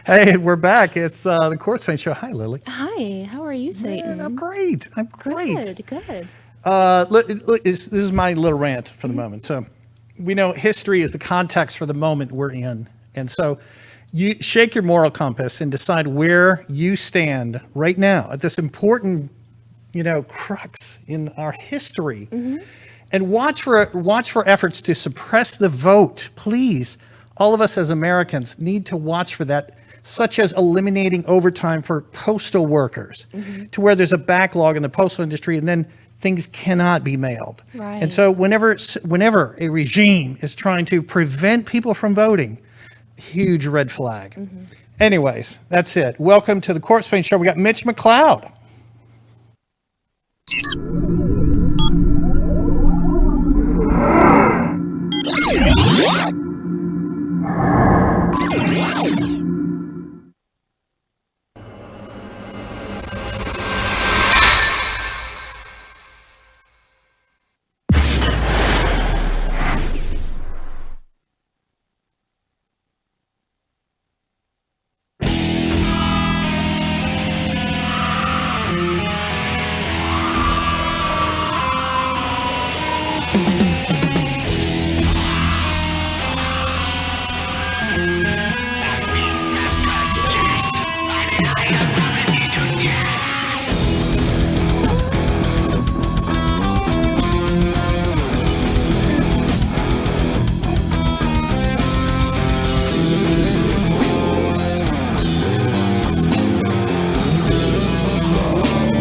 Hey, we're back. It's the Corpsepaint Show. Hi, Lily. Hi, how are you, Satan? Man, I'm great. I'm great. Good. Look, this is my little rant for the moment. So, we know history is the context for the moment we're in, and so you shake your moral compass and decide where you stand right now at this important, crux in our history, and watch for efforts to suppress the vote. Please, all of us as Americans need to watch for that, such as eliminating overtime for postal workers, to where there's a backlog in the postal industry, and then things cannot be mailed. Right. And so whenever a regime is trying to prevent people from voting, huge red flag. Anyways, that's it. Welcome to the Corpsepaint Show. We got Mitch MCLEOD.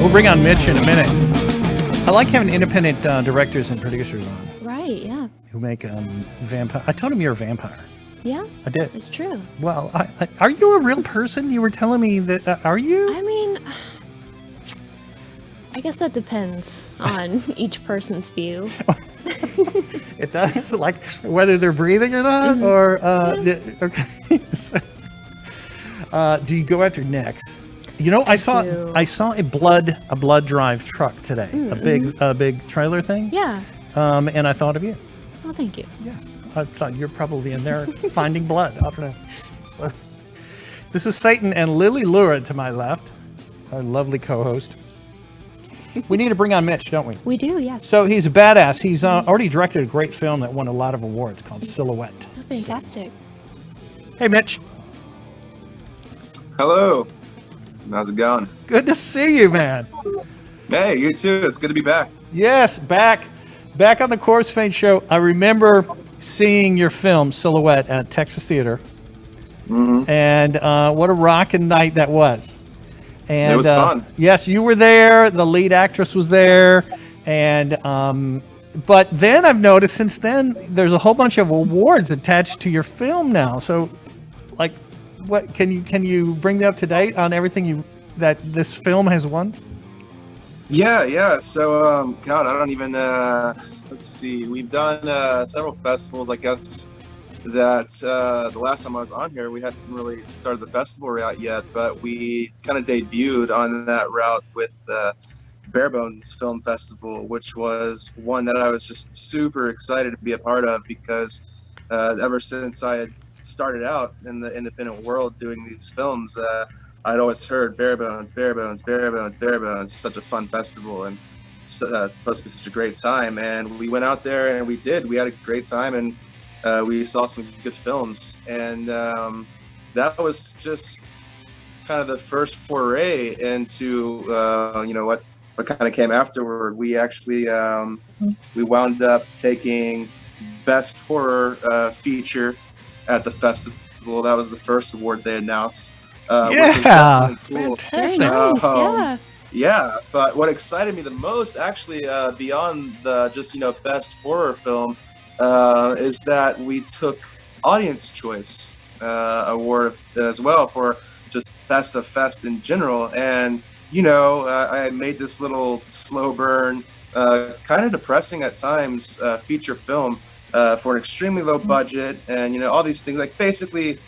We'll bring on Mitch in a minute. I like having independent directors and producers on Right, yeah. who make vampire. I told him you're a vampire. Yeah, I did. it's true. Well, are you a real person? You were telling me that. Are you? I mean, I guess that depends on each person's view. It does, like whether they're breathing or not, or okay. So, do you go after necks? I saw a blood drive truck today, a big trailer thing. Yeah. And I thought of you. Oh, thank you. Yes, I thought you're probably in there finding blood. I don't know. So, this is Satan and Lily Lurid to my left, our lovely co-host. We need to bring on Mitch, don't we? We do, yes. So he's a badass. He's already directed a great film that won a lot of awards called Silhouette. Oh, fantastic. Hey, Mitch. Hello. How's it going? Good to see you, man. Hey, you too. It's good to be back. Yes, back on the Corpsepaint Show. I remember seeing your film Silhouette at Texas Theater, and what a rockin' night that was. And it was fun. Yes, you were there. The lead actress was there, and but then I've noticed since then there's a whole bunch of awards attached to your film now. So, like, what can you bring me up to date on everything that this film has won? Yeah. So, God, I don't even. Let's see. We've done several festivals. I guess that the last time I was on here, we hadn't really started the festival route yet, but we kind of debuted on that route with Barebones Film Festival, which was one that I was just super excited to be a part of because ever since I had started out in the independent world doing these films, I'd always heard Barebones. It's such a fun festival and supposed to be such a great time. And we went out there and we had a great time, and we saw some good films. And that was just kind of the first foray into what kind of came afterward. We actually we wound up taking Best Horror Feature at the festival. That was the first award they announced. Yeah, cool. fantastic. Very nice, yeah. Yeah, but what excited me the most, actually, beyond the just best horror film, is that we took Audience Choice Award as well for just Best of Fest in general. And I made this little slow burn, kind of depressing at times, feature film for an extremely low budget, and all these things. Like, basically,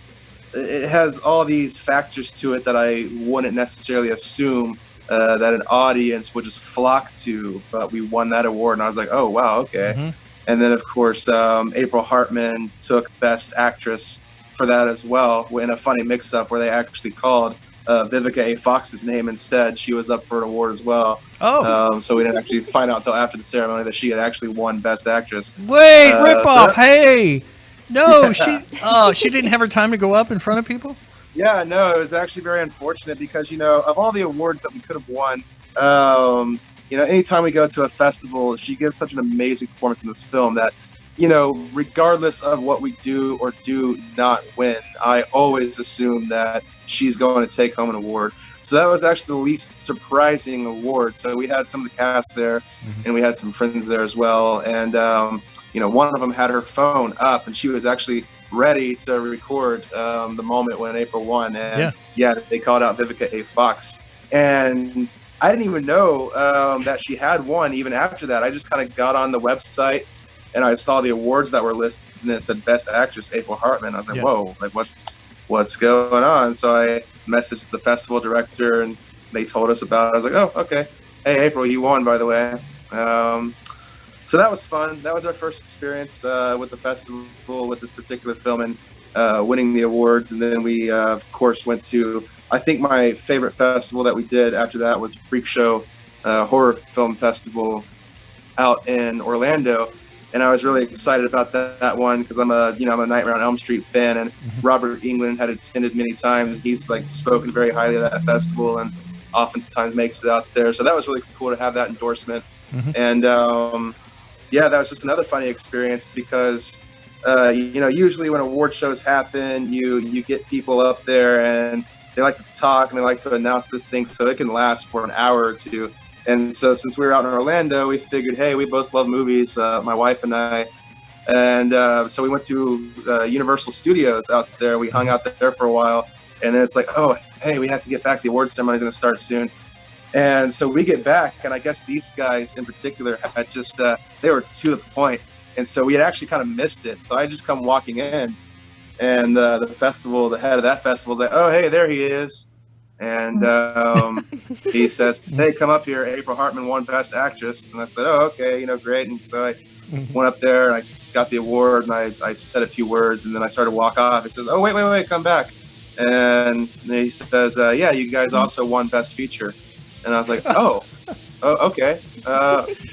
it has all these factors to it that I wouldn't necessarily assume that an audience would just flock to. But we won that award, and I was like, oh wow, okay. And then of course, April Hartman took Best Actress for that as well in a funny mix-up where they actually called Vivica A. Fox's name instead. She was up for an award as well. Oh, So we didn't actually find out until after the ceremony that she had actually won Best Actress. wait, rip off. So Hey, no, she didn't have her time to go up in front of people. yeah, no, it was actually very unfortunate because, of all the awards that we could have won, anytime we go to a festival, she gives such an amazing performance in this film that, regardless of what we do or do not win, I always assume that she's going to take home an award. So that was actually the least surprising award. So we had some of the cast there, and we had some friends there as well. And, one of them had her phone up, and she was actually ready to record the moment when April won. And they called out Vivica A. Fox. And I didn't even know that she had won even after that. I just kind of got on the website, and I saw the awards that were listed, and it said Best Actress April Hartman. I was like, whoa, like what's going on? So I messaged the festival director, and they told us about it. I was like, oh, okay. Hey, April, you won, by the way. So that was fun. That was our first experience with the festival with this particular film and winning the awards. And then we, of course, went to, I think my favorite festival that we did after that was Freak Show Horror Film Festival out in Orlando. And I was really excited about that one because I'm a Nightmare on Elm Street fan, and Robert Englund had attended many times. He's like spoken very highly of that festival and oftentimes makes it out there. So that was really cool to have that endorsement. And that was just another funny experience because usually when award shows happen, you get people up there and they like to talk and they like to announce this thing, so it can last for an hour or two. And so since we were out in Orlando, we figured, hey, we both love movies, my wife and I. And so we went to Universal Studios out there. We hung out there for a while. And then it's like, oh, hey, we have to get back. The awards ceremony is going to start soon. And so we get back, and I guess these guys in particular had just, they were to the point. And so we had actually kind of missed it. So I just come walking in, and the head of that festival is like, oh, hey, there he is. And he says, hey, come up here. April Hartman won Best Actress. And I said, oh, okay, great. And so I went up there, and I got the award, and I said a few words, and then I started to walk off. He says, oh, wait, come back. And he says, yeah, you guys also won Best Feature. And I was like, oh, okay,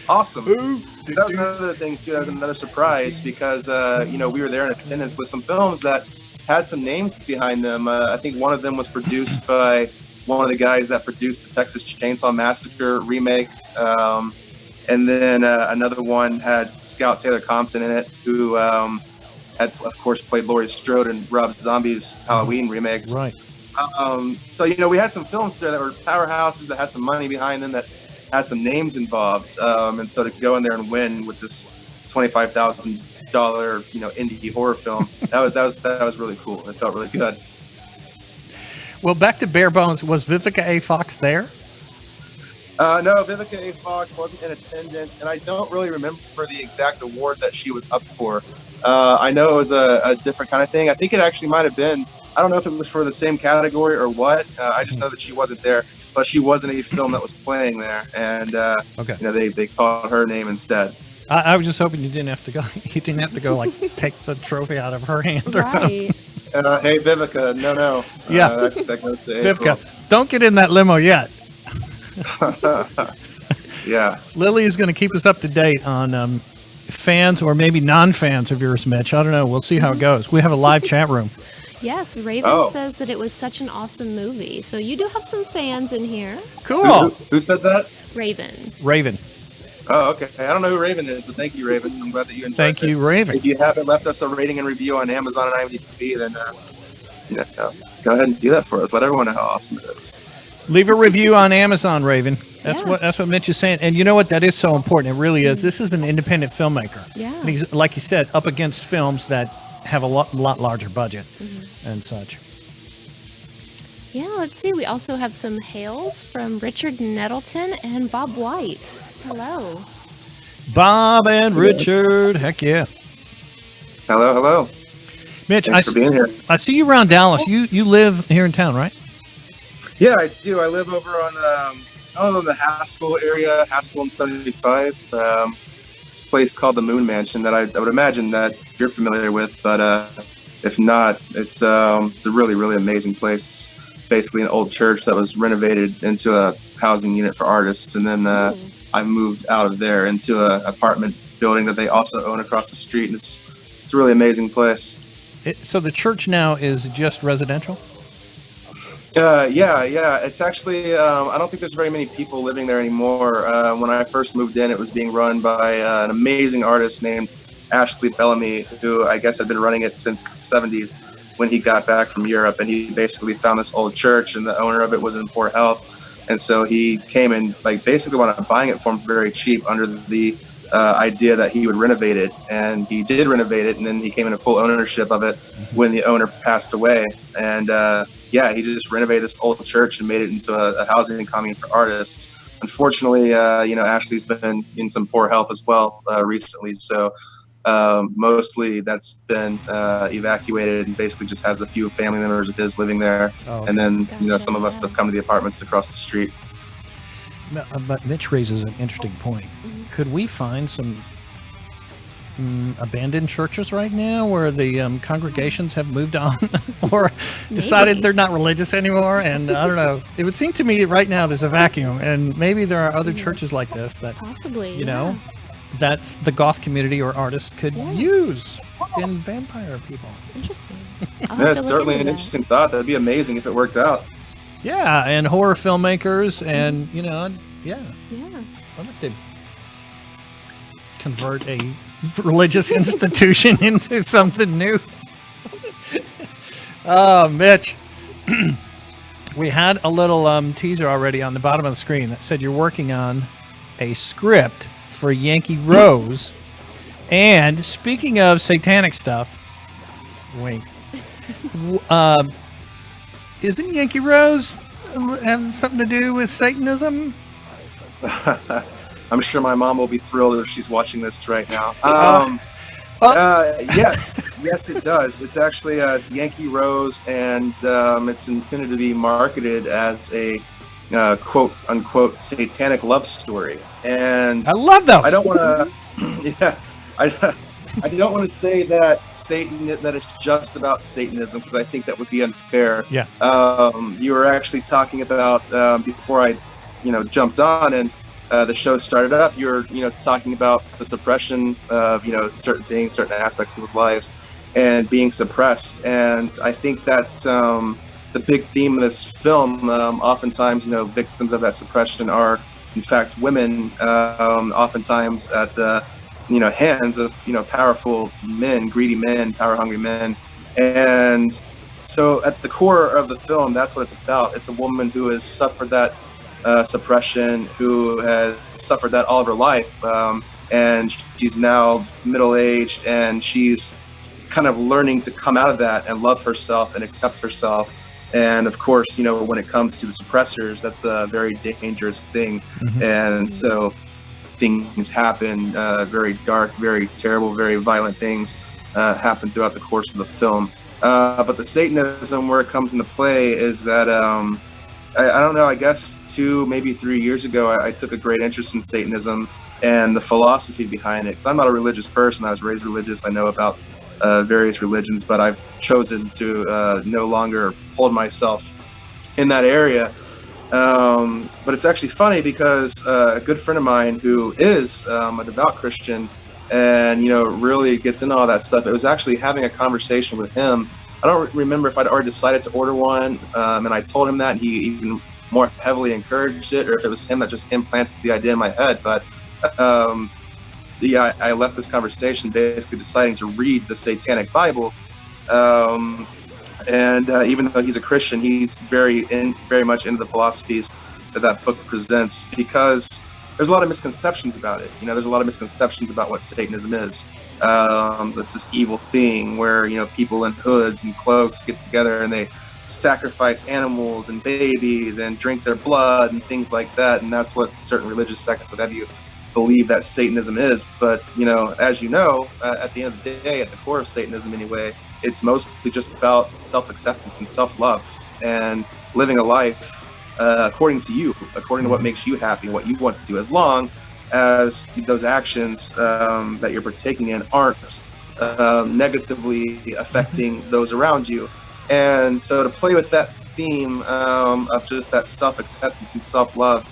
awesome. That was another thing, too. That was another surprise because, we were there in attendance with some films that had some names behind them. I think one of them was produced by one of the guys that produced the Texas Chainsaw Massacre remake. And then another one had Scout Taylor Compton in it, who had, of course, played Laurie Strode in Rob Zombie's Halloween remakes. Right. So, we had some films there that were powerhouses that had some money behind them, that had some names involved. And so to go in there and win with this $25,000, indie horror film, that was really cool. It felt really good. Well, back to bare bones. Was Vivica A. Fox there? No, Vivica A. Fox wasn't in attendance, and I don't really remember the exact award that she was up for. I know it was a different kind of thing. I think it actually might have been, I don't know if it was for the same category or what. I just know that she wasn't there, but she was in a film that was playing there, and they called her name instead. I was just hoping you didn't have to go. You didn't have to go like take the trophy out of her hand or something. Hey, Vivica, no. Yeah, that goes to April. Vivica, don't get in that limo yet. Yeah. Lily is going to keep us up to date on fans or maybe non-fans of yours, Mitch. I don't know. We'll see how it goes. We have a live chat room. Yes, Raven says that it was such an awesome movie. So you do have some fans in here. Cool. Who said that? Raven. Oh, okay. I don't know who Raven is, but thank you, Raven. I'm glad that you enjoyed it. Thank you, Raven. If you haven't left us a rating and review on Amazon and IMDb, then go ahead and do that for us. Let everyone know how awesome it is. Leave a review on Amazon, Raven. That's what Mitch is saying. And you know what? That is so important. It really is. This is an independent filmmaker. Yeah. And he's, like you said, up against films that have a lot larger budget and such. Yeah, let's see. We also have some hails from Richard Nettleton and Bob White. Hello. Bob and Richard. Heck yeah. Hello. Mitch, Thanks for being here. I see you around Dallas. You live here in town, right? Yeah, I do. I live over on the Haskell area, Haskell and 75. It's a place called the Moon Mansion that I would imagine that you're familiar with. But If not, it's a really, really amazing place. It's basically an old church that was renovated into a housing unit for artists, and then I moved out of there into an apartment building that they also own across the street, and it's a really amazing place. So the church now is just residential? Yeah. It's actually, I don't think there's very many people living there anymore. When I first moved in, it was being run by an amazing artist named Ashley Bellamy, who I guess had been running it since the 70s when he got back from Europe. And he basically found this old church, and the owner of it was in poor health. And so he came and basically wound up buying it for him very cheap under the idea that he would renovate it. And he did renovate it, and then he came into full ownership of it when the owner passed away. And he just renovated this old church and made it into a housing commune for artists. Unfortunately, Ashley's been in some poor health as well recently. So mostly that's been evacuated, and basically just has a few family members of his living there. Oh, and then, Gotcha, some of us have come to the apartments across the street. No, but Mitch raises an interesting point. Could we find some abandoned churches right now where the congregations have moved on or decided they're not religious anymore? And I don't know. It would seem to me right now there's a vacuum, and maybe there are other churches like this that, Possibly. that's the goth community or artists could use in vampire people. Interesting. It's certainly an interesting thought. That'd be amazing if it worked out. Yeah, and horror filmmakers, and Yeah. I'd like to convert a religious institution into something new. Oh, Mitch. We had a little teaser already on the bottom of the screen that said you're working on a script for Yankee Rose. And speaking of satanic stuff, wink. Isn't Yankee Rose have something to do with Satanism? I'm sure my mom will be thrilled if she's watching this right now. Yes, it does. It's actually it's Yankee Rose, and it's intended to be marketed as a quote unquote satanic love story. And I love those. I don't want to, I don't want to say that that it's just about Satanism, because I think that would be unfair. Yeah. You were actually talking about before I, jumped on and the show started up. You're, talking about the suppression of, certain things, certain aspects of people's lives, and being suppressed. And I think that's the big theme of this film. Oftentimes, victims of that suppression are, in fact, women. Oftentimes at the hands of powerful men, greedy men, power-hungry men. And so at the core of the film, that's what it's about. It's a woman who has suffered that suppression, who has suffered that all of her life, and she's now middle-aged, and she's kind of learning to come out of that and love herself and accept herself. And of course, when it comes to the suppressors, that's a very dangerous thing. And so things happen, very dark, very terrible, very violent things happen throughout the course of the film. But the Satanism, where it comes into play, is that I don't know, I guess 2, maybe 3 years ago, I took a great interest in Satanism and the philosophy behind it. Because I'm not a religious person. I was raised religious. I know about various religions, but I've chosen to no longer hold myself in that area. But it's actually funny because a good friend of mine who is a devout Christian and, really gets into all that stuff, it was actually having a conversation with him. I don't remember if I'd already decided to order one, and I told him that, and he even more heavily encouraged it, or if it was him that just implanted the idea in my head. But I left this conversation basically deciding to read the Satanic Bible. And even though he's a Christian, he's very much into the philosophies that book presents, because there's a lot of misconceptions about it. There's a lot of misconceptions about what Satanism is. It's this evil thing where, people in hoods and cloaks get together and they sacrifice animals and babies and drink their blood and things like that. And that's what certain religious sects would have you believe that Satanism is. But, as you know, at the end of the day, at the core of Satanism anyway, it's mostly just about self-acceptance and self-love and living a life according to you, according to what makes you happy, what you want to do, as long as those actions that you're partaking in aren't negatively affecting those around you. And so to play with that theme of just that self-acceptance and self-love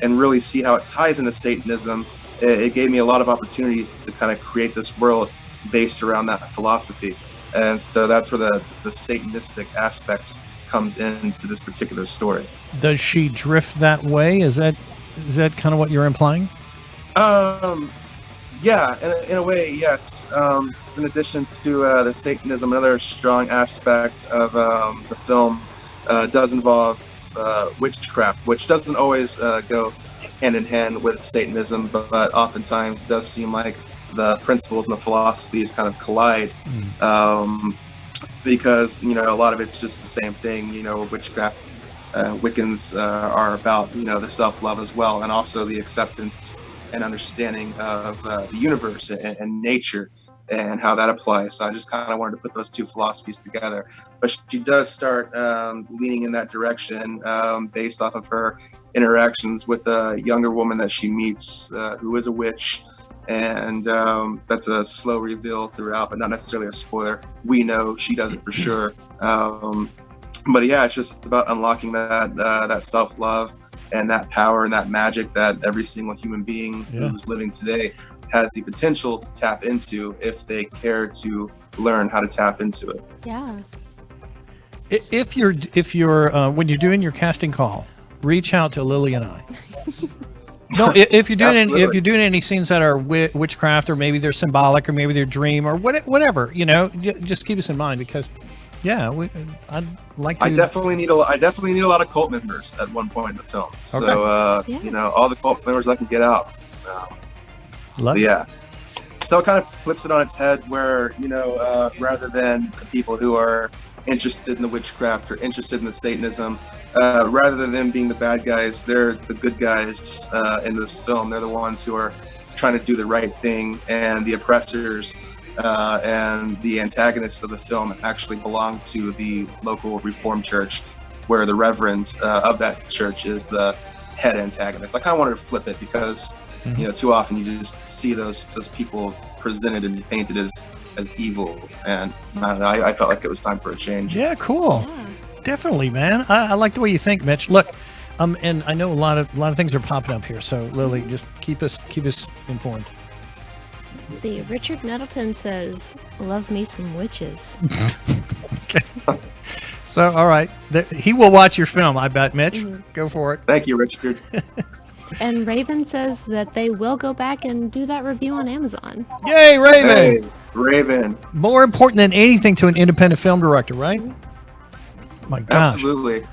and really see how it ties into Satanism, it gave me a lot of opportunities to kind of create this world based around that philosophy. And so that's where the Satanistic aspect comes into this particular story. Does she drift that way? Is that kind of what you're implying? Yeah, in a way, yes. In addition to the Satanism, another strong aspect of the film does involve witchcraft, which doesn't always go hand in hand with Satanism, but oftentimes does seem like the principles and the philosophies kind of collide. Because, you know, a lot of it's just the same thing. You know, witchcraft, Wiccans are about, you know, the self-love as well, and also the acceptance and understanding of the universe and nature and how that applies. So I just kind of wanted to put those two philosophies together. But she does start leaning in that direction based off of her interactions with a younger woman that she meets who is a witch. And that's a slow reveal throughout, but not necessarily a spoiler. We know she does it for sure. But yeah, it's just about unlocking that self-love and that power and that magic that every single human being who's living today has the potential to tap into if they care to learn how to tap into it. Yeah. If you're when you're doing your casting call, reach out to Lily and I. No, if you're doing any scenes that are witchcraft, or maybe they're symbolic, or maybe they're dream, or whatever, you know, just keep us in mind, because I'd like to. I definitely need a lot of cult members at one point in the film. So you know, all the cult members I can get out. Yeah. So it kind of flips it on its head, where, you know, rather than the people who are interested in the witchcraft or interested in the Satanism, rather than them being the bad guys, they're the good guys in this film. They're the ones who are trying to do the right thing, and the oppressors and the antagonists of the film actually belong to the local Reformed church, where the reverend of that church is the head antagonist. I kind of wanted to flip it because, you know, too often you just see those people presented and painted as evil, and I don't know, I felt like it was time for a change. Yeah, cool. Yeah. Definitely, man. I like the way you think, Mitch. Look, and I know a lot of things are popping up here, so Lily, just keep us informed. Let's see, Richard Nettleton says, "Love me some witches." Okay. So, all right, he will watch your film, I bet, Mitch. Go for it. Thank you, Richard. And Raven says that they will go back and do that review on Amazon. Yay, Raven! Hey, Raven. More important than anything to an independent film director, right? My gosh. Absolutely.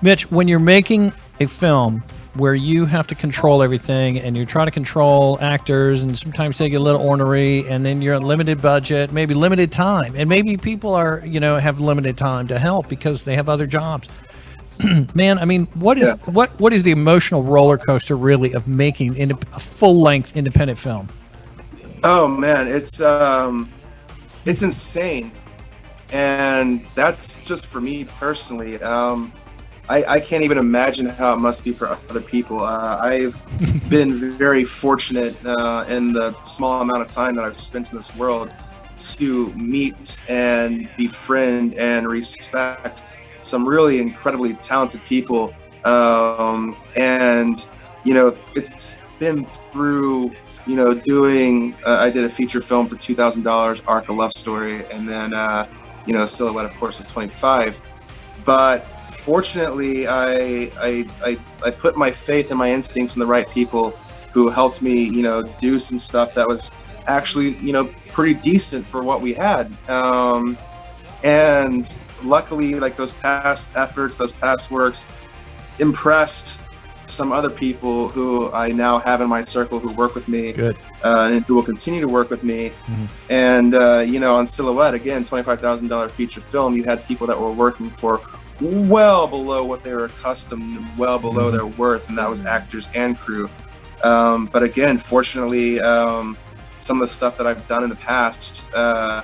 Mitch, when you're making a film where you have to control everything, and you try to control actors, and sometimes they get a little ornery, and then you're on limited budget, maybe limited time, and maybe people are, you know, have limited time to help because they have other jobs. Man, I mean, what is the emotional roller coaster really of making a full-length independent film? Oh man, it's insane, and that's just for me personally. I can't even imagine how it must be for other people. I've been very fortunate in the small amount of time that I've spent in this world to meet and befriend and respect some really incredibly talented people, and you know, it's been through, you know, doing I did a feature film for $2,000, Arc, a love story, and then you know, Silhouette, of course, was 25. But fortunately, I put my faith and my instincts in the right people who helped me, you know, do some stuff that was actually, you know, pretty decent for what we had, and luckily, like, those past efforts, those past works impressed some other people who I now have in my circle who work with me. Good. And who will continue to work with me. And you know, on Silhouette, again, $25,000 feature film, you had people that were working for well below what they were accustomed, well below their worth, and that was actors and crew. But again, fortunately, some of the stuff that I've done in the past, I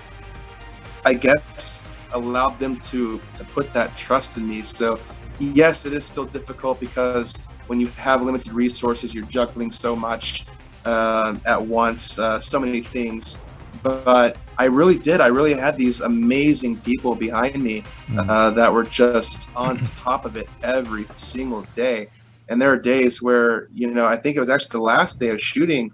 guess, allowed them to put that trust in me. So yes, it is still difficult because when you have limited resources, you're juggling so much at once, so many things. but I really had these amazing people behind me that were just on top of it every single day. And there are days where, you know, I think it was actually the last day of shooting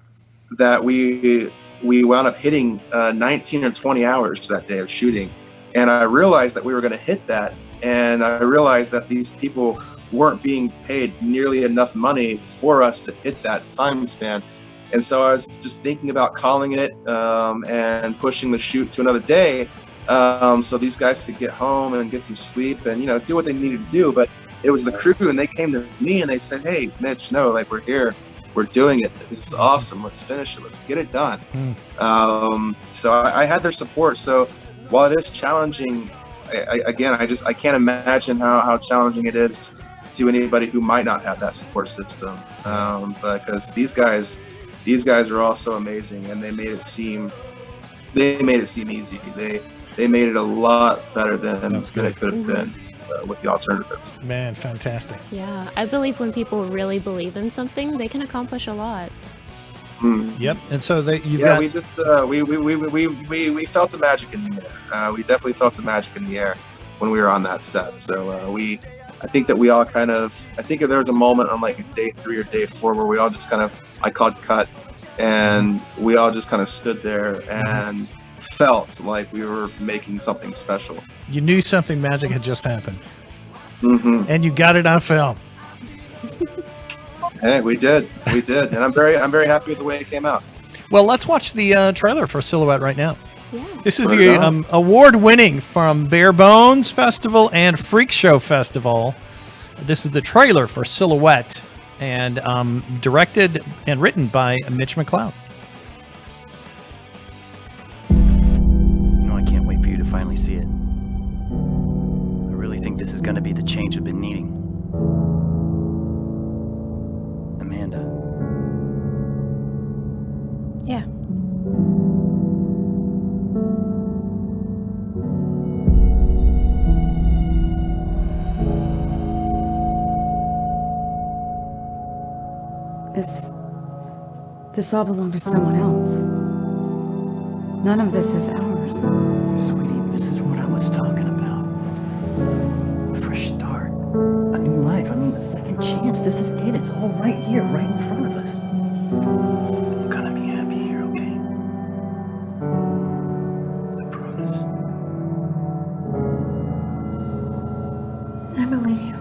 that we wound up hitting 19 or 20 hours that day of shooting. And I realized that we were going to hit that. And I realized that these people weren't being paid nearly enough money for us to hit that time span. And so I was just thinking about calling it and pushing the shoot to another day, so these guys could get home and get some sleep and, you know, do what they needed to do. But it was the crew, and they came to me and they said, "Hey, Mitch, no, like, we're here, we're doing it. This is awesome. Let's finish it. Let's get it done." So I had their support. So while it is challenging, I can't imagine how challenging it is to anybody who might not have that support system. Because these guys are also amazing, and they made it seem easy. They made it a lot better than it could have been with the alternatives. Man, fantastic. Yeah, I believe when people really believe in something, they can accomplish a lot. Yep. And so we felt the magic in the air. We definitely felt the magic in the air when we were on that set. So I think that we all kind of, I think there was a moment on like day 3 or day 4 where we all just kind of, I called cut, and we all just kind of stood there and felt like we were making something special. You knew something magic had just happened. And you got it on film. Hey, we did, and I'm very happy with the way it came out. Well, let's watch the trailer for Silhouette right now. Yeah. This is the award-winning from Bare Bones Festival and Freak Show Festival. This is the trailer for Silhouette, and directed and written by Mitch McLeod. I can't wait for you to finally see it. I really think this is going to be the change I've been needing. Amanda. Yeah. This all belonged to someone else. None of this is ours. Sweetie, this is what I was talking about. A fresh start. A new life. I mean, a second chance. This is it. It's all right here, right in front of us. I'm gonna be happy here, okay? I promise. I believe you.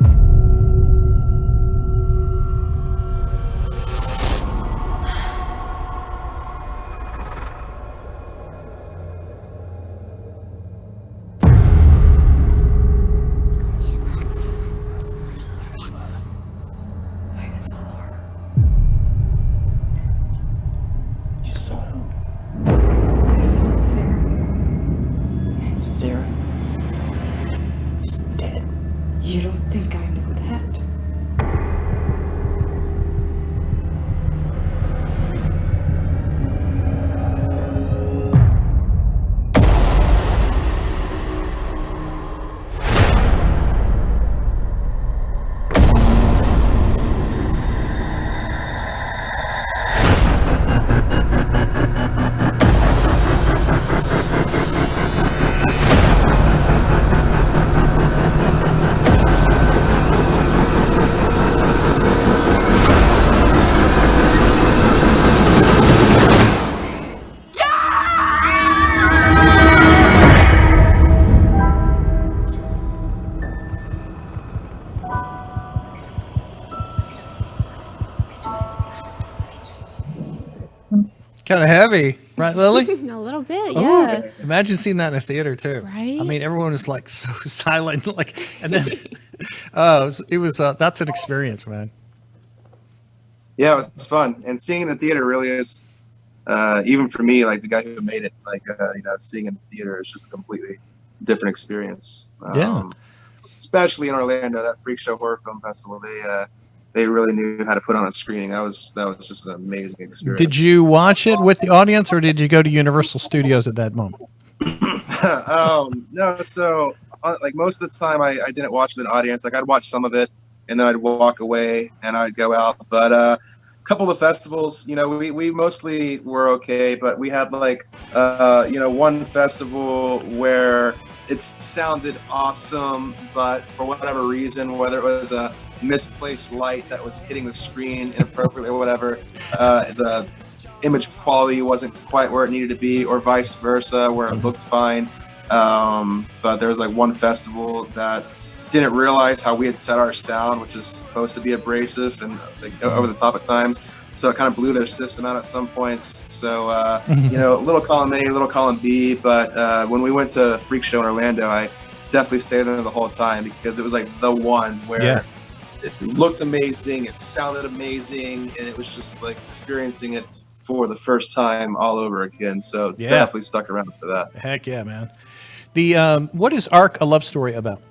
You don't think I know that? Kind of heavy, right, Lily? A little bit, yeah. Imagine seeing that in a theater too. Right? I mean, everyone was like so silent, like, and then it was that's an experience, man. Yeah, it was fun, and seeing in the theater really is, even for me, like the guy who made it, like seeing in the theater is just a completely different experience. Yeah. Especially in Orlando, that Freak Show Horror Film Festival, they really knew how to put on a screening. That was just an amazing experience. Did you watch it with the audience, or did you go to Universal Studios at that moment? No, so like most of the time I didn't watch with an audience. Like I'd watch some of it and then I'd walk away and I'd go out. But couple of festivals, we mostly were okay, but we had like, one festival where it sounded awesome, but for whatever reason, whether it was a misplaced light that was hitting the screen inappropriately or whatever, the image quality wasn't quite where it needed to be, or vice versa, where it looked fine. But there was like one festival that didn't realize how we had set our sound, which is supposed to be abrasive and like, over the top at times. So it kind of blew their system out at some points. So, little column A, little column B. But when we went to Freak Show in Orlando, I definitely stayed there the whole time because it was like the one where it looked amazing, it sounded amazing, and it was just like experiencing it for the first time all over again. So definitely stuck around for that. Heck yeah, man. The what is Arc a Love Story about?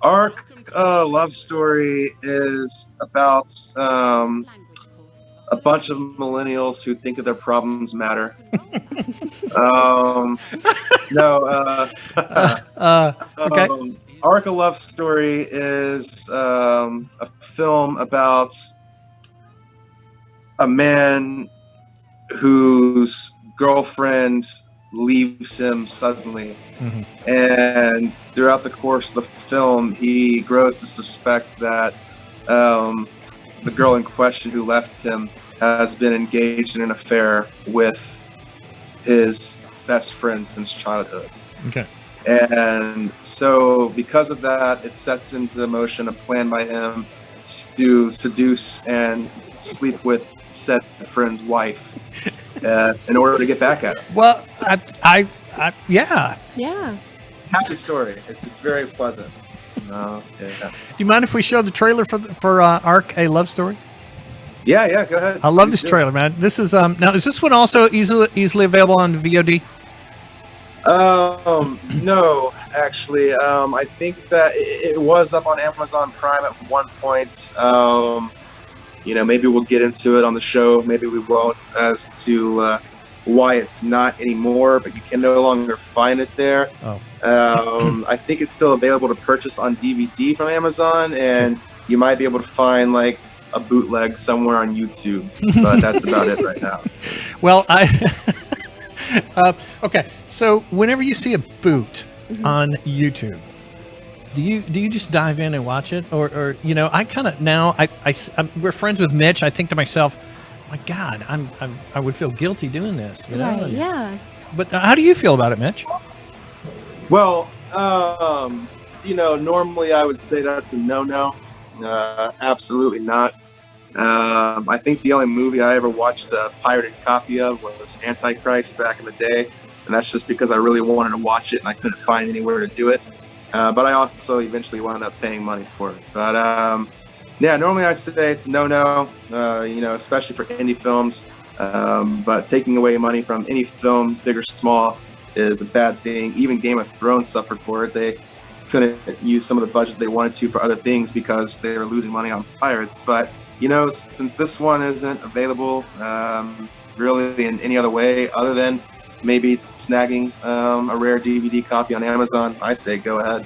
Arc Love Story is about a bunch of millennials who think that their problems matter. Okay. Arc a Love Story is a film about a man whose girlfriend leaves him suddenly. And throughout the course of the film, he grows to suspect that the girl in question who left him has been engaged in an affair with his best friend since childhood. Okay. And so because of that, it sets into motion a plan by him to seduce and sleep with said friend's wife in order to get back at him. Well, yeah. Yeah. Happy story. It's very pleasant. Yeah. Do you mind if we show the trailer for Arc a Love Story? Yeah, go ahead. I love Please this do. trailer, man. This is now is this one also easily available on VOD? No, actually. I think that it was up on Amazon Prime at one point. Maybe we'll get into it on the show. Maybe we won't, as to why it's not anymore, but you can no longer find it there. I think it's still available to purchase on DVD from Amazon, and you might be able to find like a bootleg somewhere on YouTube, but that's about it right now. Well, okay. So whenever you see a boot on YouTube, do you just dive in and watch it, or I kind of now we're friends with Mitch. I think to myself, my God, I would feel guilty doing this, Right, yeah. But how do you feel about it, Mitch? Well, normally I would say that's a no. Absolutely not. I think the only movie I ever watched a pirated copy of was Antichrist back in the day, and that's just because I really wanted to watch it and I couldn't find anywhere to do it. But I also eventually wound up paying money for it. But normally I say it's a no, especially for indie films. But taking away money from any film, big or small, is a bad thing. Even Game of Thrones suffered for it. They couldn't use some of the budget they wanted to for other things because they were losing money on pirates. But since this one isn't available really in any other way other than maybe snagging a rare DVD copy on Amazon, I say go ahead.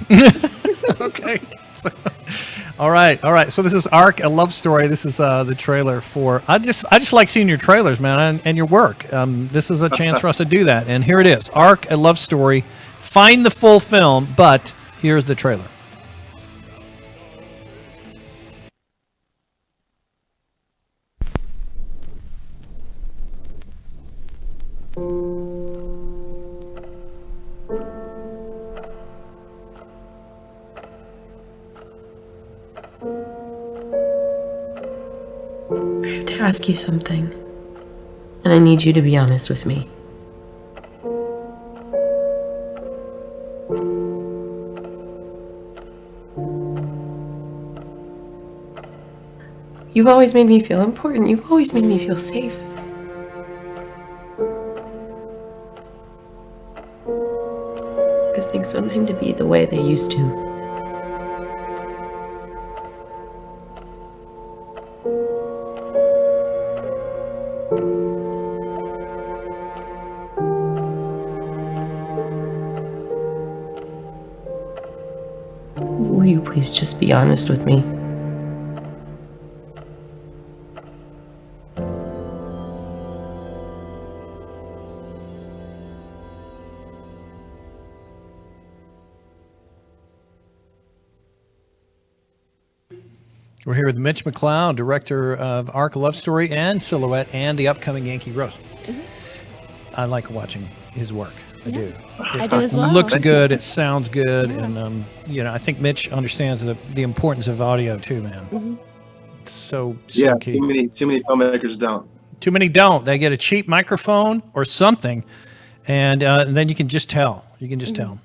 Okay. So, all right. So this is Arc, a Love Story. This is the trailer for. I just like seeing your trailers, man, and your work. This is a chance for us to do that, and here it is, Arc, a Love Story. Find the full film, but here's the trailer. I have to ask you something, and I need you to be honest with me. You've always made me feel important. You've always made me feel safe. Because things don't seem to be the way they used to. Will you please just be honest with me? We're here with Mitch McLeod, director of Arc Love Story and Silhouette and the upcoming Yankee Rose. I like watching his work. I do. I do as well. It looks good. It sounds good. And, I think Mitch understands the importance of audio too, man. So key. Too many filmmakers don't. Too many don't. They get a cheap microphone or something, and then you can just tell. You can just tell.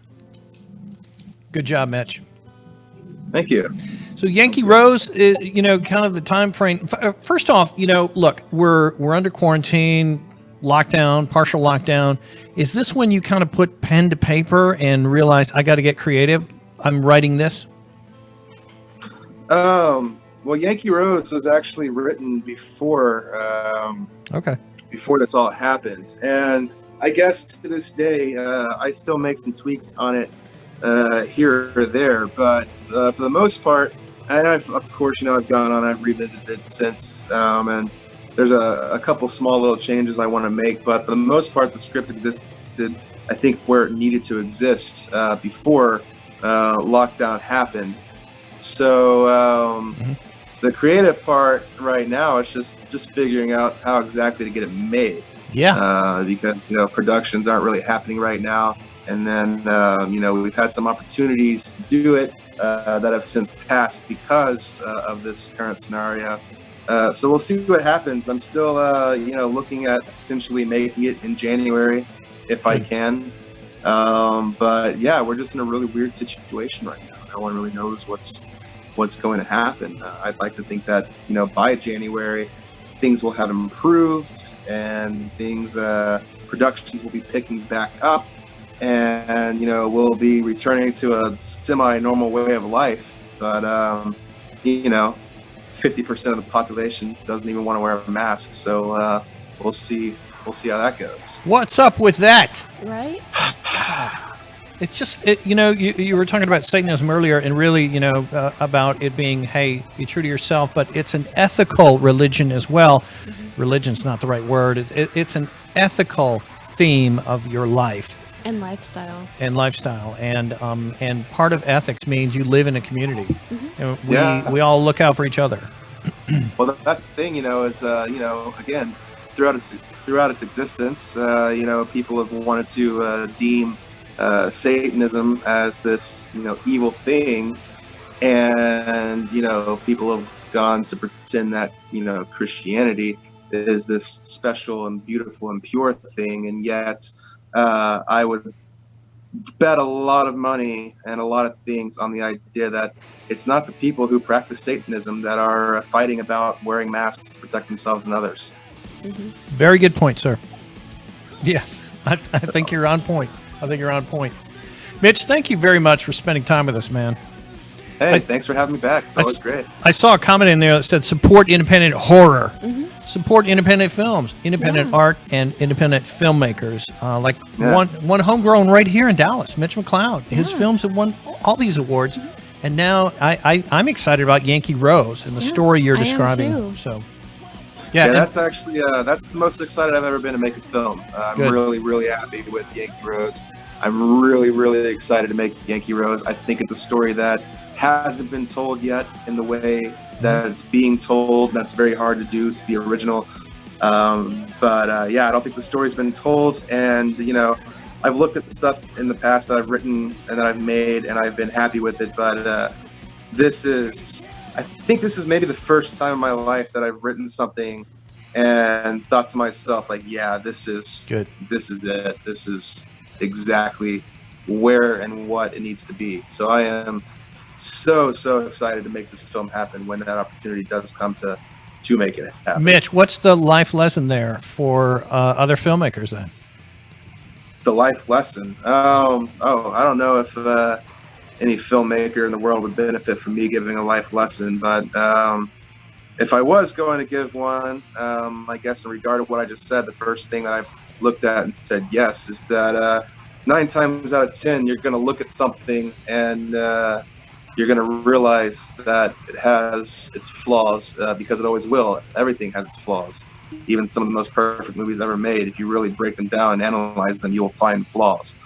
Good job, Mitch. Thank you. So Yankee Rose, is, kind of the time frame. First off, look, we're under quarantine, lockdown, partial lockdown. Is this when you kind of put pen to paper and realize I got to get creative? I'm writing this. Well, Yankee Rose was actually written before. Before this all happened, and I guess to this day, I still make some tweaks on it here or there, but for the most part, and of course, I've gone on, I've revisited it since, and there's a couple small little changes I want to make, but for the most part, the script existed, I think, where it needed to exist before lockdown happened. So the creative part right now is just figuring out how exactly to get it made. Yeah. Because productions aren't really happening right now. And then, we've had some opportunities to do it that have since passed because of this current scenario. So we'll see what happens. I'm still, looking at potentially making it in January if I can. But yeah, we're just in a really weird situation right now. No one really knows what's going to happen. I'd like to think that, by January, things will have improved and productions will be picking back up. And we'll be returning to a semi-normal way of life, but 50% of the population doesn't even want to wear a mask. So we'll see how that goes. What's up with that? Right? It's just you were talking about Satanism earlier, and really about it being, hey, be true to yourself, but it's an ethical religion as well. Religion's not the right word. It's an ethical theme of your life. And lifestyle. And part of ethics means you live in a community. We all look out for each other. Well, that's the thing, is again, throughout its existence, people have wanted to deem Satanism as this evil thing, and people have gone to pretend that Christianity is this special and beautiful and pure thing, and yet I would bet a lot of money and a lot of things on the idea that it's not the people who practice Satanism that are fighting about wearing masks to protect themselves and others. Very good point, sir. Yes, I think you're on point. Mitch, thank you very much for spending time with us, man. Hey, thanks for having me back. It's always great. I saw a comment in there that said support independent horror. Support independent films, independent art, and independent filmmakers. One homegrown right here in Dallas, Mitch McLeod. His films have won all these awards. And now I'm excited about Yankee Rose and the story you're describing. Too. So, that's actually that's the most excited I've ever been to make a film. I'm really, really happy with Yankee Rose. I'm really, really excited to make Yankee Rose. I think it's a story that hasn't been told yet in the way that it's being told. That's very hard to do, to be original. But I don't think the story's been told. And I've looked at the stuff in the past that I've written and that I've made, and I've been happy with it. But I think this is maybe the first time in my life that I've written something and thought to myself, this is good. This is it. This is exactly where and what it needs to be. So I am so excited to make this film happen when that opportunity does come to make it happen. Mitch, what's the life lesson there for other filmmakers then? The life lesson? I don't know if any filmmaker in the world would benefit from me giving a life lesson, but if I was going to give one, I guess in regard to what I just said, the first thing that I've looked at and said yes is that 9 times out of 10 you're going to look at something and you're going to realize that it has its flaws, because it always will. Everything has its flaws. Even some of the most perfect movies ever made, if you really break them down and analyze them, you'll find flaws.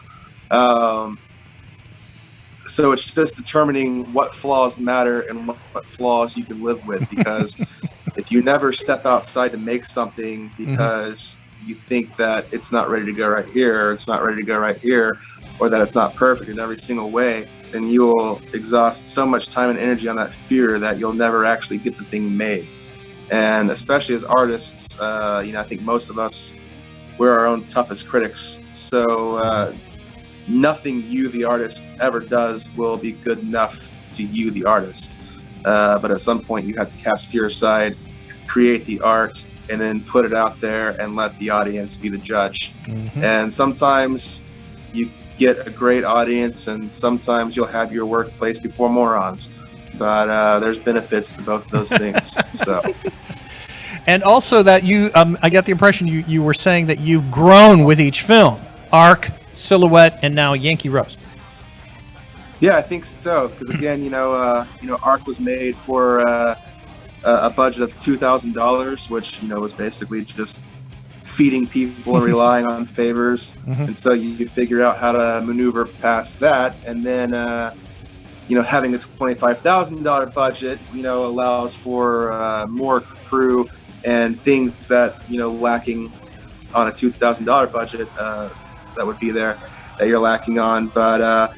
so it's just determining what flaws matter and what flaws you can live with. Because if you never step outside to make something because you think that it's not ready to go right here, or it's not ready to go right here, or that it's not perfect in every single way, then you will exhaust so much time and energy on that fear that you'll never actually get the thing made. And especially as artists, I think most of us, we're our own toughest critics. So nothing you, the artist, ever does will be good enough to you, the artist. But at some point, you have to cast fear aside, create the art, and then put it out there and let the audience be the judge. And sometimes you get a great audience, and sometimes you'll have your work placed before morons. But there's benefits to both of those things. So. And also that you, I get the impression you were saying that you've grown with each film. Arc, Silhouette, and now Yankee Rose. Yeah, I think so. Because again, Arc was made for a budget of $2,000, which was basically just feeding people and relying on favors. And so you figure out how to maneuver past that, and then having a $25,000 budget allows for more crew and things that lacking on a $2,000 budget that would be there that you're lacking on. But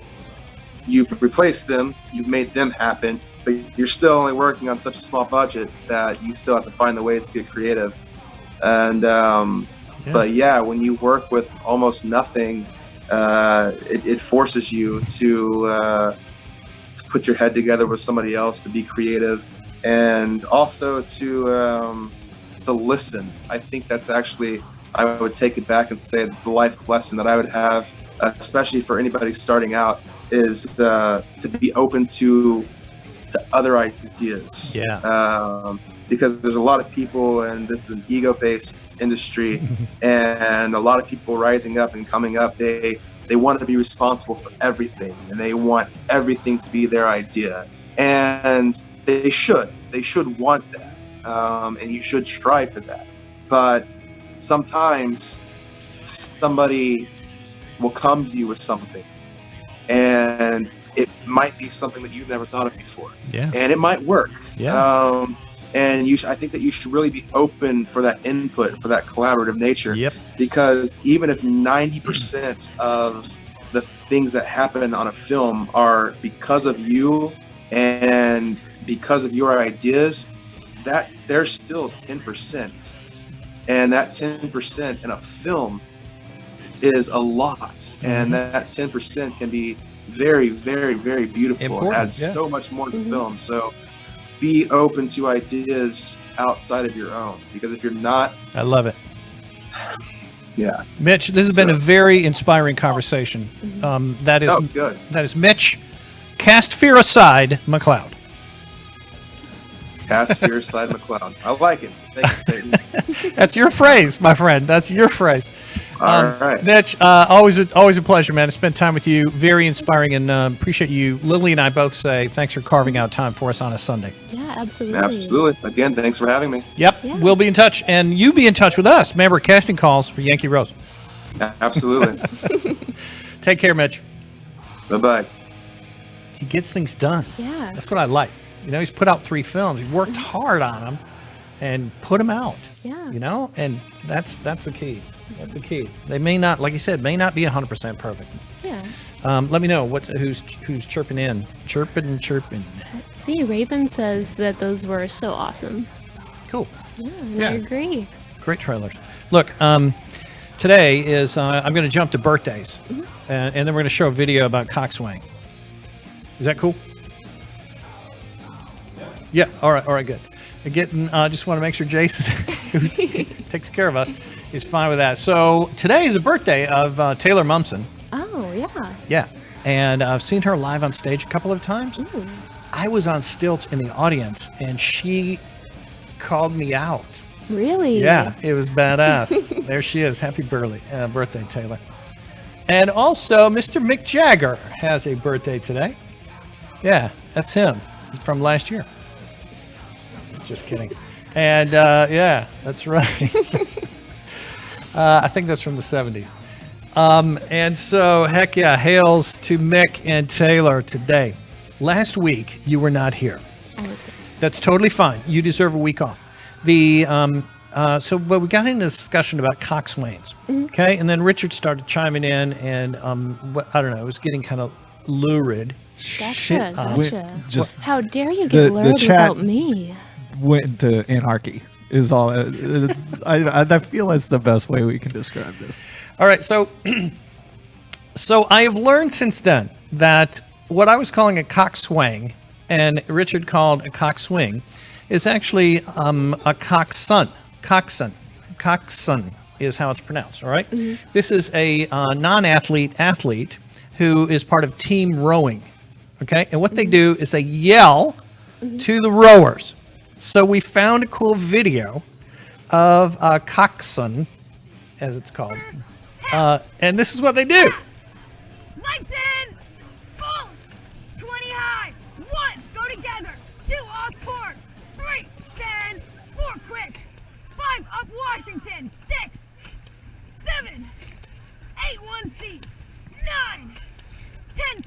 you've replaced them, you've made them happen, but you're still only working on such a small budget that you still have to find the ways to get creative. And but yeah, when you work with almost nothing, it forces you to put your head together with somebody else, to be creative, and also to listen. I think that's actually, I would take it back and say the life lesson that I would have, especially for anybody starting out, is to be open to other ideas. Because there's a lot of people, and this is an ego-based industry, and a lot of people rising up and coming up, they want to be responsible for everything, and they want everything to be their idea, and they should want that, and you should strive for that. But sometimes somebody will come to you with something, and it might be something that you've never thought of before, and it might work. And I think that you should really be open for that input, for that collaborative nature. Because even if 90% of the things that happen on a film are because of you and because of your ideas, that there's still 10%. And that 10% in a film is a lot. And that 10% can be very, very, very beautiful. Important, it adds so much more to the film. So be open to ideas outside of your own, because if you're not, I love it. Mitch, this has been a very inspiring conversation. That is good. That is Mitch, Cast Fear Aside McLeod. Cast Fear Aside McLeod. I like it. Thank you, Satan. That's your phrase, my friend. That's your phrase. All right. Mitch, always a pleasure, man, to spend time with you. Very inspiring, and appreciate you. Lily and I both say thanks for carving out time for us on a Sunday. Yeah, absolutely. Absolutely. Again, thanks for having me. Yep. Yeah. We'll be in touch, and you be in touch with us. Remember, casting calls for Yankee Rose. Absolutely. Take care, Mitch. Bye-bye. He gets things done. Yeah. That's what I like. He's put out 3 films. He worked hard on them and put them out. Yeah. And that's the key. That's the key. They may not, like you said, may not be 100% perfect. Yeah. Let me know who's chirping in. Chirping. Let's see, Raven says that those were so awesome. Cool. Yeah, I agree. Great trailers. Look, today is, I'm going to jump to birthdays. And then we're going to show a video about coxswain. Is that cool? Yeah. All right. Good. Again, just want to make sure Jason, who takes care of us, is fine with that. So today is the birthday of Taylor Momsen. Oh, yeah. Yeah. And I've seen her live on stage a couple of times. Ooh. I was on stilts in the audience, and she called me out. Really? Yeah, it was badass. There she is. Happy birthday, Taylor. And also, Mr. Mick Jagger has a birthday today. Yeah, that's him from last year. Just kidding. And yeah, that's right. I think that's from the 70s. And so, heck yeah, hails to Mick and Taylor today. Last week, you were not here. I was That's totally fine. You deserve a week off. But we got into a discussion about coxswains, okay? And then Richard started chiming in, and I don't know, it was getting kind of lurid. Gotcha, gotcha. Just How dare you get lurid chat- without me? went into anarchy. Is all. I feel that's the best way we can describe this. All right, so I have learned since then that what I was calling a coxswain and Richard called a coxswing is actually a coxswain. Coxswain is how it's pronounced, all right? This is a non-athlete who is part of team rowing, okay? And what they do is they yell to the rowers. So we found a cool video of a coxswain, as it's called. And this is what they do. Lights in! Full! 20 high! 1, go together! 2, off court! 3, stand! 4, quick! 5, up Washington! 6, 7, 8, 1 seat! 9,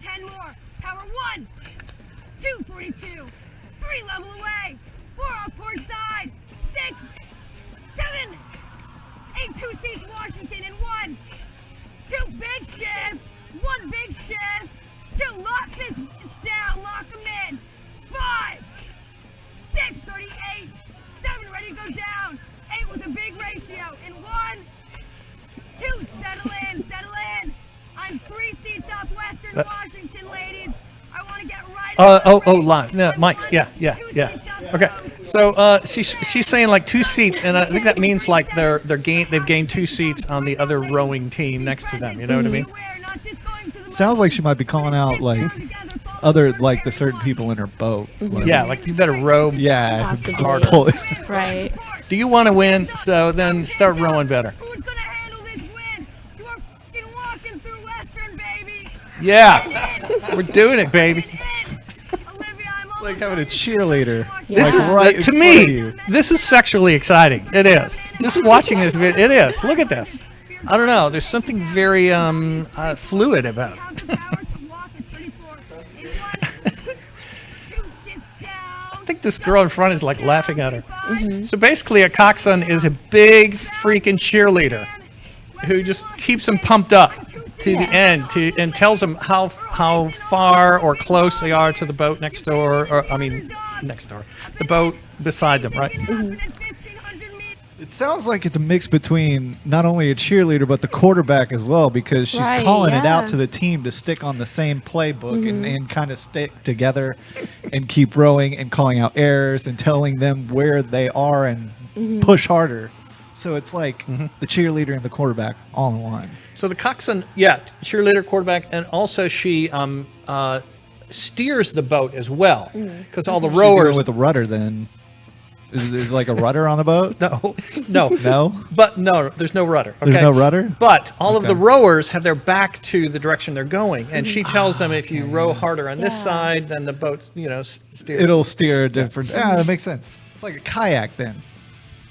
10 more! Power 1, 2, 42! 3, level away! 4, off court side! 6, 7, 8, 2 seats Washington and 1! 2 big shifts, 1 big shift, 2 lock this down, lock them in, 5, 6, 38, 7 ready to go down, 8 with a big ratio, and 1, 2 settle in, I'm 3 seats off Western Washington, ladies, I want to get right Live. No, Mike's. Yeah. Okay. So she's saying like 2 seats, and I think that means like they've gained 2 seats on the other rowing team next to them. You know what I mean? Sounds like she might be calling out like other like the certain people in her boat. Like, Yeah, like you better row. yeah, Possibly. harder. Pull it. Right. Do you want to win? So then start rowing better. Who's gonna handle this win? You are fucking walking through Western, baby. Yeah, we're doing it, baby. Olivia, I'm It's like having a cheerleader. This is right in to front me. of you. This is sexually exciting. It is. Just watching this video, it is. Look at this. I don't know. There's something very fluid about it. I think this girl in front is like laughing at her. So basically, a coxswain is a big freaking cheerleader who just keeps them pumped up to the end and tells them how far or close they are to the boat next door, the boat beside them, right? It sounds like it's a mix between not only a cheerleader but the quarterback as well, because she's Right, calling it out yeah. to the team to stick on the same playbook and kind of stick together and keep rowing and calling out errors and telling them where they are and push harder. So it's like the cheerleader and the quarterback all in one. So the coxswain, cheerleader, quarterback, and also she steers the boat as well, because all the She's doing rowers. with the rudder then. Is like a rudder on the boat? No, No? but no, there's no rudder. Okay? There's no rudder? But all of the Okay. rowers have their back to the direction they're going, and she tells them if you row harder on this Yeah. side, then the boat, steer. It'll steer a different. Yeah, that makes sense. It's like a kayak then.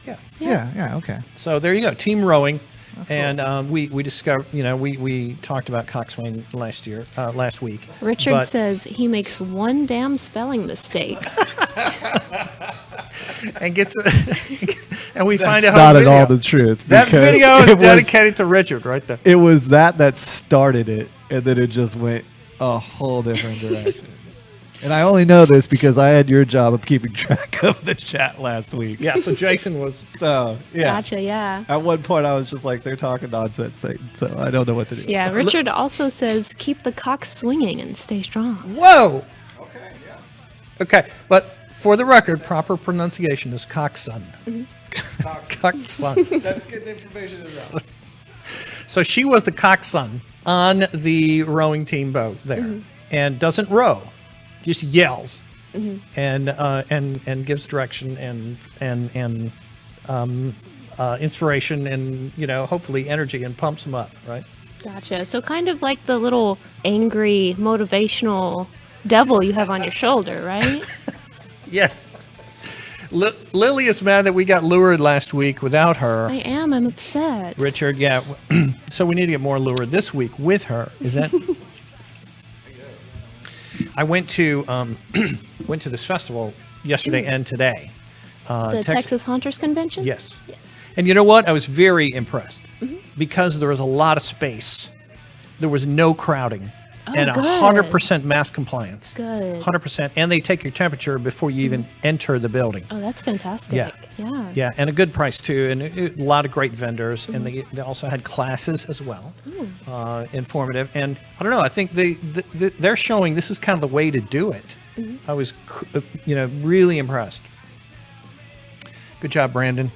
Yeah. Yeah, okay. So there you go, team rowing, and we discovered, we talked about coxswain last week. Richard but- says he makes one damn spelling mistake. and gets, and we find That's out not her at all video. the truth. That because video is it was- dedicated to Richard right there. It was that started it, and then it just went a whole different direction. And I only know this because I had your job of keeping track of the chat last week. Yeah, so Jason was. So, yeah. Gotcha, yeah. At one point, I was just like, they're talking nonsense, so I don't know what to do. Yeah, Richard also says keep the cock swinging and stay strong. Whoa! Okay, but for the record, proper pronunciation is coxswain. Coxswain. That's good information to know. So she was the coxswain on the rowing team boat there, and doesn't row, just yells, and gives direction and inspiration and hopefully energy and pumps them up, right? Gotcha. So kind of like the little angry motivational devil you have on your shoulder, right? Yes. Lily is mad that we got lured last week without her. I am. I'm upset. Richard, yeah. So we need to get more lured this week with her. Is that? I went to this festival yesterday and today. The Texas Haunters Convention? Yes. Yes. And you know what? I was very impressed because there was a lot of space. There was no crowding. And good. 100% mask compliance. Good. 100%. And they take your temperature before you even enter the building. Oh, that's fantastic. Yeah. Yeah. Yeah, and a good price too, and a lot of great vendors, and they also had classes as well, informative. And I don't know, I think they're showing this is kind of the way to do it. I was, really impressed. Good job, Brandon.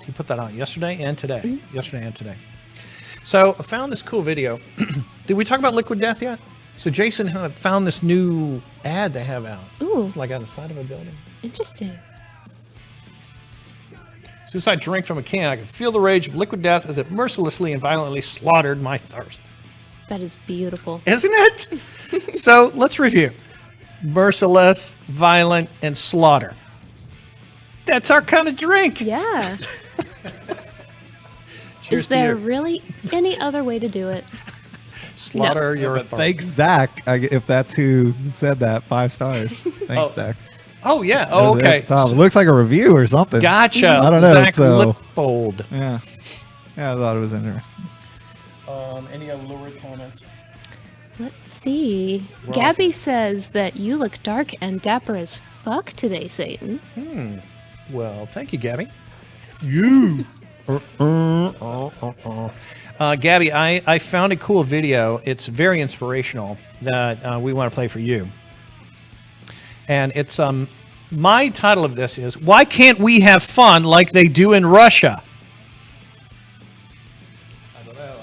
You put that on yesterday and today. Yesterday and today. So I found this cool video. Did we talk about Liquid Death yet? So Jason had found this new ad they have out. Ooh. It's like on the side of a building. Interesting. As soon as I drank from a can, I could feel the rage of liquid death as it mercilessly and violently slaughtered my thirst. That is beautiful. Isn't it? So let's review. Merciless, violent, and slaughter. That's our kind of drink. Yeah. Cheers Is there to you. really any other way to do it? Slaughter your But thirst. thanks, Zach. If that's who said that, 5 stars. Thanks, Zach. Oh, yeah. Oh, okay. It looks like a review or something. Gotcha. I don't know. Zach So, Lippold. yeah, I thought it was interesting. Any other lurid comments? Let's see. Gabby says that you look dark and dapper as fuck today, Satan. Well, thank you, Gabby. You. Gabby, I found a cool video. It's very inspirational that we want to play for you. And it's my title of this is "Why Can't We Have Fun Like They Do in Russia?" I don't know.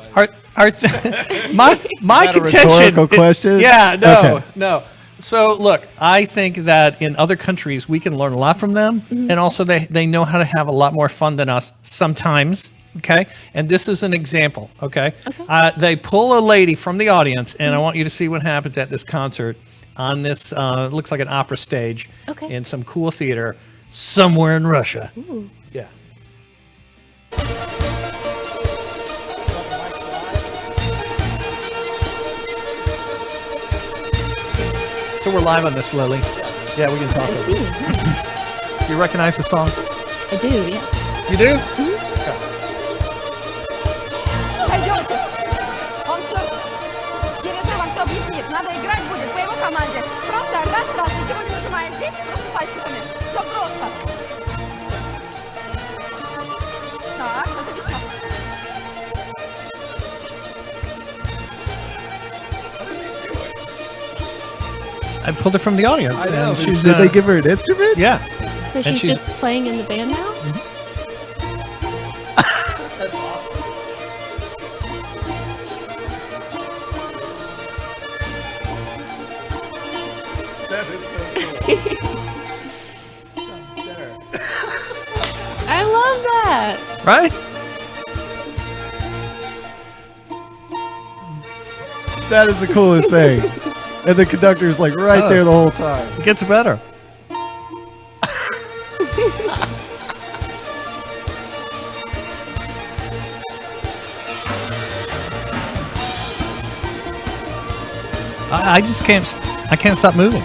My Is that a contention. rhetorical question? Yeah, no, Okay. no. So look, I think that in other countries we can learn a lot from them, and also they know how to have a lot more fun than us sometimes. Okay, and this is an example. Okay, they pull a lady from the audience, and I want you to see what happens at this concert on this. It looks like an opera stage in some cool theater somewhere in Russia. Ooh. Yeah. So we're live on this, Lily. Yeah, we can talk. I see. Nice. You recognize the song? I do, yes. You do? Пойдемте. Он все... Дирижер вам все объяснит. Надо играть будет по его команде. Просто раз, ничего не нажимаем. Здесь просто пальчиками. Все просто. Так, это весьма. I pulled her from the audience. I know. And she's, Did they give her an instrument? Yeah. So And she's she's- just playing in the band now? I love that. Right? That is the coolest thing. And the conductor's like right there the whole time. It gets better. I just can't stop moving.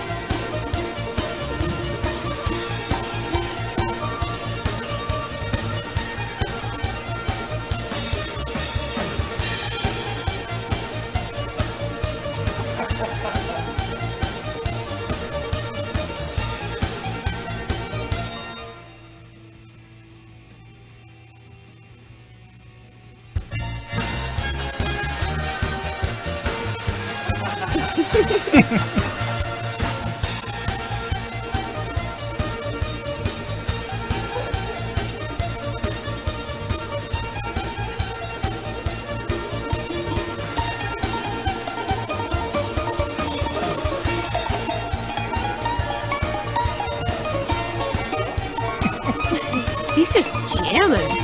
He's just jamming.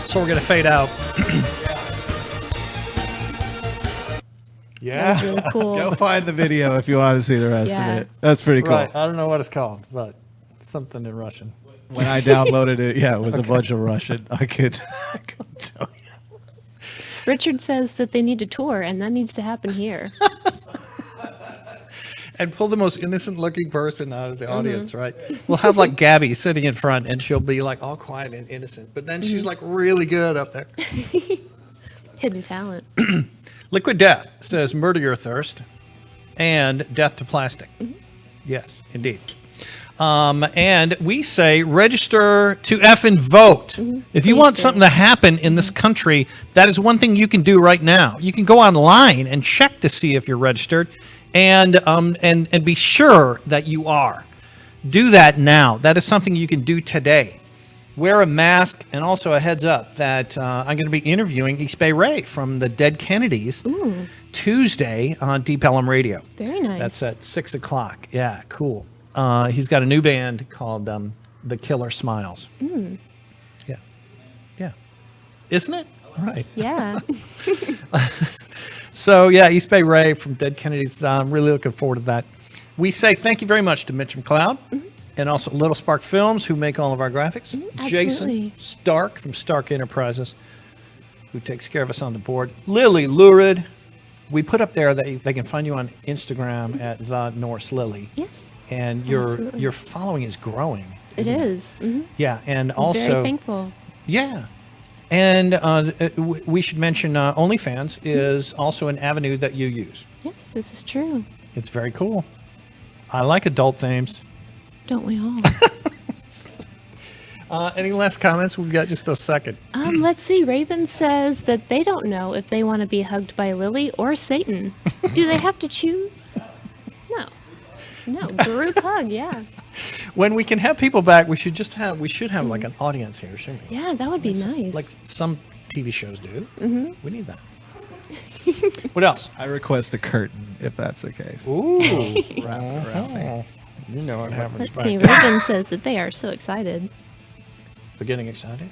So we're going to fade out. That was really cool. Go find the video if you want to see the rest Yeah. of it. That's pretty cool. Right. I don't know what it's called, but something in Russian. When I downloaded it, yeah, it was a bunch of Russian. I couldn't tell you. Richard says that they need to tour, and that needs to happen here. And pull the most innocent looking person out of the audience, right? We'll have like Gabby sitting in front and she'll be like all quiet and innocent, but then she's like really good up there. Hidden talent. Liquid Death says murder your thirst and death to plastic. Yes, indeed. And we say register to effing vote. If you Please want do. something to happen in this country, that is one thing you can do right now. You can go online and check to see if you're registered and be sure that you are. Do that now. That is something you can do today. Wear a mask, and also a heads up that I'm going to be interviewing East Bay Ray from the Dead Kennedys Tuesday on Deep Ellum Radio. Very nice. That's at 6 o'clock. Yeah, cool. He's got a new band called The Killer Smiles. Yeah. Yeah. Isn't it? All right. Yeah. So, yeah, East Bay Ray from Dead Kennedys. I'm really looking forward to that. We say thank you very much to Mitch McLeod and also Little Spark Films, who make all of our graphics. Jason absolutely. Stark from Stark Enterprises, who takes care of us on the board. Lily Lurid. We put up there that they can find you on Instagram at The Norse Lily. Yes. And Absolutely. your following is growing. It is. Yeah, and I'm also very thankful. yeah, and we should mention OnlyFans is also an avenue that you use. Yes, this is true. It's very cool. I like adult themes. Don't we all? Any last comments? We've got just a second. Let's see. Raven says that they don't know if they want to be hugged by Lily or Satan. Do they have to choose? No, group hug. Yeah. When we can have people back, we should have like an audience here, shouldn't we? Yeah, that would be nice. Like some TV shows do. We need that. What else? I request a curtain if that's the case. Ooh, Wrap it around me. you know what happens. Let's back see. there. Raven says that they are so excited. We're getting excited.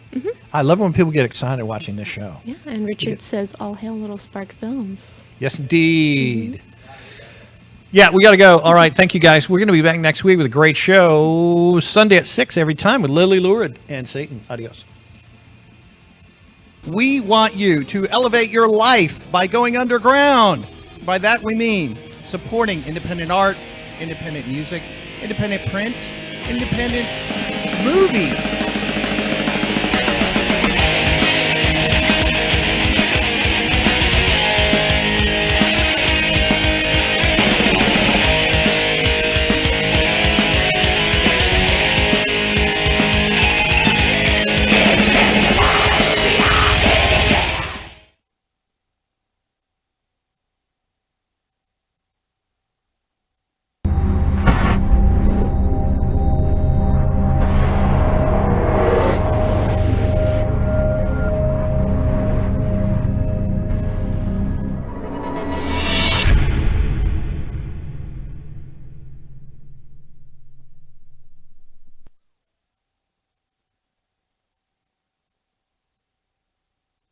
I love when people get excited watching this show. Yeah, and Richard says, all hail Little Spark Films. Yes, indeed. Yeah, we got to go. All right, thank you, guys. We're going to be back next week with a great show, Sunday at 6 every time with Lily Lurid and Satan. Adios. We want you to elevate your life by going underground. By that we mean supporting independent art, independent music, independent print, independent movies.